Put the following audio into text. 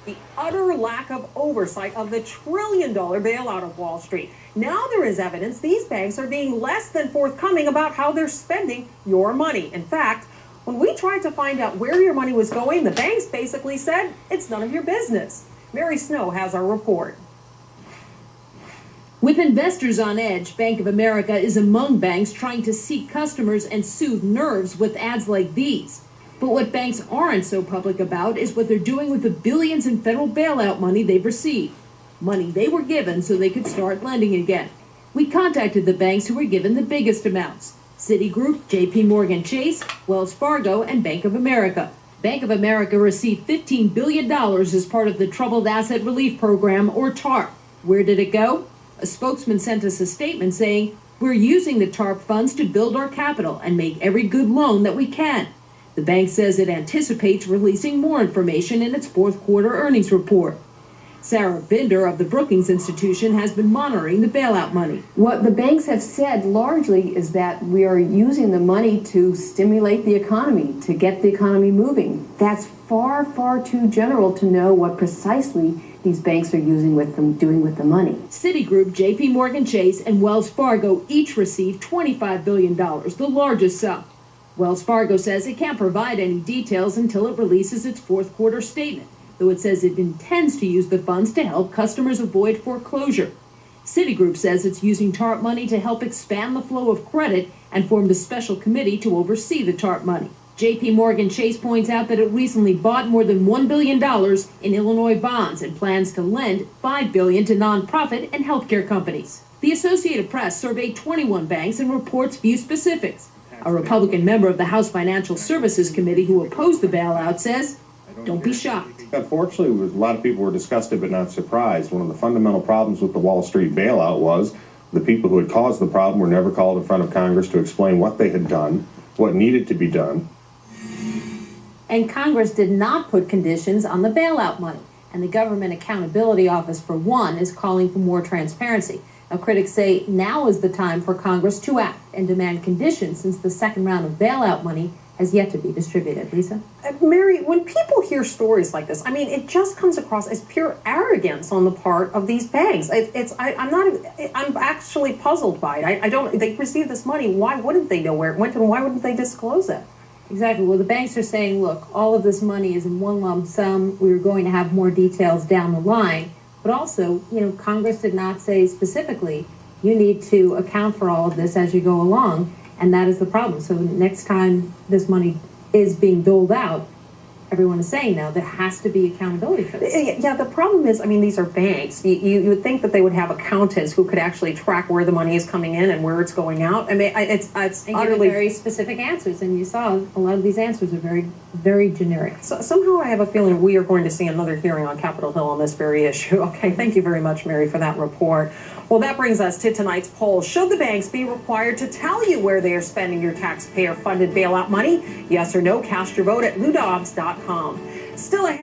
The utter lack of oversight of the trillion-dollar bailout of Wall Street. Now there is evidence these banks are being less than forthcoming about how they're spending your money. In fact, when we tried to find out where your money was going, the banks basically said it's none of your business. Mary Snow has our report. With investors on edge, Bank of America is among banks trying to seek customers and soothe nerves with ads like these. But what banks aren't so public about is what they're doing with the billions in federal bailout money they've received. Money they were given so they could start lending again. We contacted the banks who were given the biggest amounts: Citigroup, JP Morgan Chase, Wells Fargo, and Bank of America. Bank of America received $15 billion as part of the Troubled Asset Relief Program, or TARP. Where did it go? A spokesman sent us a statement saying, "We're using the TARP funds to build our capital and make every good loan that we can." The bank says it anticipates releasing more information in its fourth quarter earnings report. Sarah Binder of the Brookings Institution has been monitoring the bailout money. What the banks have said largely is that we are using the money to stimulate the economy, to get the economy moving. That's far, far too general to know what precisely these banks are doing with the money. Citigroup, JP Morgan Chase, and Wells Fargo each received $25 billion, the largest sum. Wells Fargo says it can't provide any details until it releases its fourth quarter statement, though it says it intends to use the funds to help customers avoid foreclosure. Citigroup says it's using TARP money to help expand the flow of credit and formed a special committee to oversee the TARP money. JP Morgan Chase points out that it recently bought more than $1 billion in Illinois bonds and plans to lend $5 billion to nonprofit and healthcare companies. The Associated Press surveyed 21 banks and reports few specifics. A Republican member of the House Financial Services Committee who opposed the bailout says, "Don't be shocked." Unfortunately, a lot of people were disgusted but not surprised. One of the fundamental problems with the Wall Street bailout was the people who had caused the problem were never called in front of Congress to explain what they had done, what needed to be done. And Congress did not put conditions on the bailout money. And the Government Accountability Office, for one, is calling for more transparency. Now, critics say now is the time for Congress to act and demand conditions, since the second round of bailout money has yet to be distributed. Lisa? Mary, when people hear stories like this, I mean, it just comes across as pure arrogance on the part of these banks. I'm actually puzzled by it. They received this money. Why wouldn't they know where it went, and why wouldn't they disclose it? Exactly. Well, the banks are saying, look, all of this money is in one lump sum. We're going to have more details down the line. But also, Congress did not say specifically, you need to account for all of this as you go along. And that is the problem. So next time this money is being doled out, everyone is saying now there has to be accountability for this. Yeah, the problem is, I mean, these are banks. You would think that they would have accountants who could actually track where the money is coming in and where it's going out. I mean, it's and utterly give very specific answers. And you saw a lot of these answers are very, very generic. So somehow I have a feeling we are going to see another hearing on Capitol Hill on this very issue. Okay, thank you very much, Mary, for that report. Well, that brings us to tonight's poll. Should the banks be required to tell you where they are spending your taxpayer-funded bailout money? Yes or no? Cast your vote at LouDobbs.com. Still ahead.